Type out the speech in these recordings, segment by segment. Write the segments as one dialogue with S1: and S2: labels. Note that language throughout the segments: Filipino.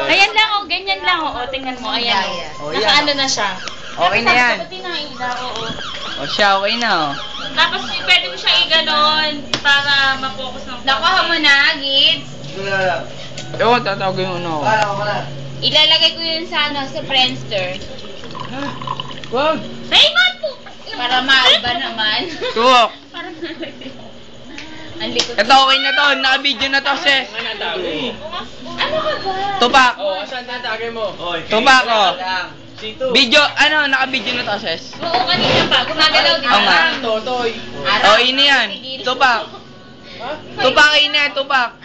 S1: Ayan lang, oh, ganyan lang, oh. Tingnan mo, ayan, oh. Nakaano na siya.
S2: Okay na yan.
S1: Pati na ila, oo.
S2: O siya, okay na, oh.
S1: Tapos, pwede mo siya i-ganon para ma-focus ng konti.
S3: Nakuha mo na, Gids.
S2: Ewan, tatawagin mo na ako.
S3: Ilalagay ko yun sa ano, sa Friendster.
S2: Wag!
S1: Raymond po!
S3: Para maalba naman.
S2: Tuwok!
S1: Parang
S3: Ang likod.
S2: Ito, okay na to. Naka-video na to, sis.
S3: Ano ba ba?
S2: Tupak!
S4: Oh, saan tatagay mo?
S2: Tupak, oh.
S4: Sito.
S2: Video, ano, naka-video na to, sis.
S3: Oo, kanina pa. Gumagalaw din.
S2: Oo nga.
S4: Totoy.
S2: Oh, ini yan. Tupak. Tupak, ini yan, tupak.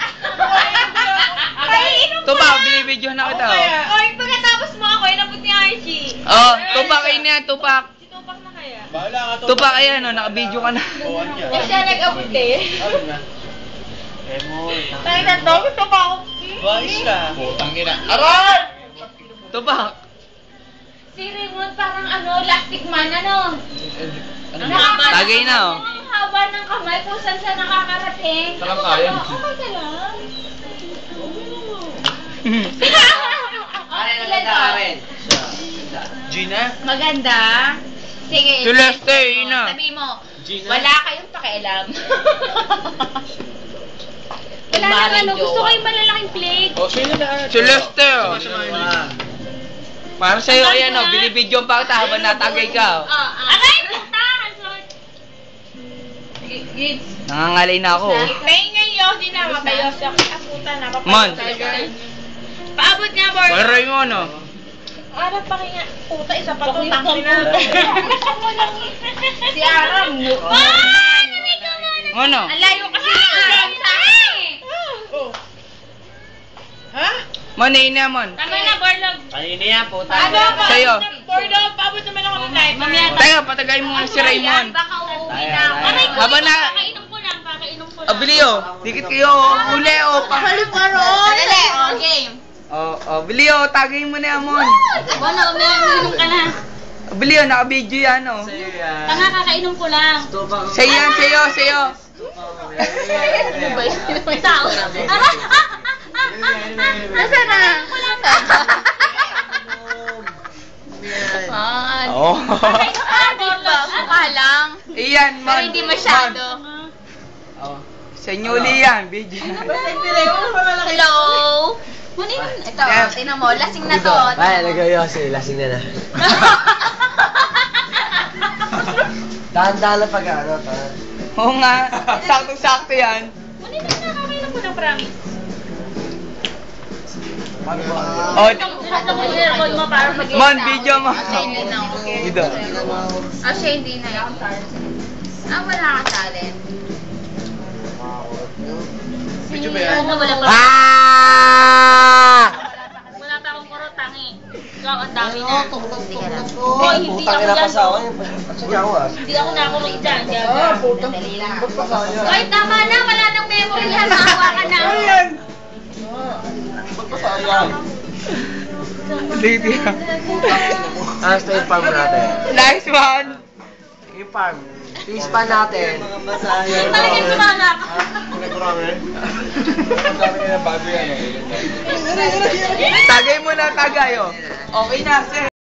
S2: Tupak, binibidyo na kita, oh.
S3: Oy, pagkatapos mo ako, inabot ni Archie.
S2: Oh, tupak, ini yan, tupak.
S3: Si Tupak na kaya?
S4: Bahala ka,
S2: Tupak, ayan, oh, naka-video ka na.
S4: Buwan niya.
S3: Kasi siya nag-abot eh.
S4: Ano na? Emoy.
S3: Tayo na to, gusto pa ako.
S4: Wais ka. Putang ina. Aray!
S2: Tupak.
S3: Si Raymond parang ano, elastic man, ano?
S2: Tagay na, oh.
S3: Ang haba ng kamay kung saan siya nakakarating.
S4: Saan kaya?
S3: Okay ka lang.
S4: Gina?
S3: Maganda. Sige.
S2: Celeste, ina.
S3: Sabi mo,
S4: Gina?
S3: wala kayong pakialam.
S1: Wala lang, ano, gusto ko yung malalaking plate.
S4: Oh, sino na?
S2: Celeste, oh. Para sa'yo, ayan, oh. Binibidyo pa kita habang natagay ka, oh.
S1: Aray! Puta!
S3: Gids.
S2: Nangangalay na ako, oh.
S3: Pahinga yun, di na makayo sa kaputan na.
S2: Mon.
S3: Paabot nga, Bor.
S2: Paray mo, no?
S3: Arap pa kaya. Puta, isa pa to. Si Aram.
S2: Ano?
S3: Ang layo kasi ni Aram sa akin eh. Ha?
S2: Mon, ina, mon.
S1: Tama na, Borlog.
S4: Kanina yan, puta.
S3: Ano pa?
S2: Sa'yo.
S3: Bordo, paabot naman ako ng live.
S1: Mamaya
S2: Teka, patagay mo muna si Raymond.
S3: Baka uuwi na ako.
S1: Aray ko,
S2: Habang na-
S1: kakainom ko lang, kakainom ko lang.
S2: Oh, bili, oh. Dikit kayo, oh. Uli, oh.
S3: Halip ka ron. Dali. Oh, game.
S2: Oh, bili, oh. Tagay mo na yan, mon.
S1: Bono, umiinom ka na.
S2: Oh, bili, oh. Naka-video yan, oh.
S1: Tanga, kakainom ko lang.
S2: Sa'yo yan, sa'yo, sa'yo.
S1: Ano ba yun? May tao.
S3: Nasaan na?
S2: Oh.
S3: Mukha lang.
S2: Iyan, mon.
S3: Pero hindi masyado.
S2: Oh. Sa inyo uli yan, video.
S3: Hello? Kunin. Ito,
S2: Yeah.
S3: tingnan mo. Lasing na to.
S5: Ay, nag-ayos lasing na na. Dahan-dahan lang pag ano,
S2: Oo nga. Sakto-sakto yan.
S1: Kunin na, kakainom ko ng promise.
S2: Oh,
S1: Lahat ng i-record mo para mag
S2: mon, video mo.
S3: Hindi na ako.
S2: Video.
S3: Siya hindi na ako. Wala ka talent.
S4: Video ba yan?
S1: Wala pa.
S2: Ah!
S1: Wala pa akong kurotangi. Ikaw, ang dami na.
S3: Hindi ka lang.
S1: Hoy, hindi
S5: Putang
S1: ako
S5: ina
S1: yan.
S5: pa sa akin. Sige ako ah.
S1: Hindi ako nakulong dyan.
S3: Dali lang.
S1: Hoy, tama na. Wala nang memory yan. Nakawa ka na.
S2: Lady.
S5: Ito yung farm natin.
S2: Nice one.
S5: Yung farm. Yung span natin.
S1: Talagang sumama ka.
S2: Tagay mo na, tagay, oh. Okay na, sir.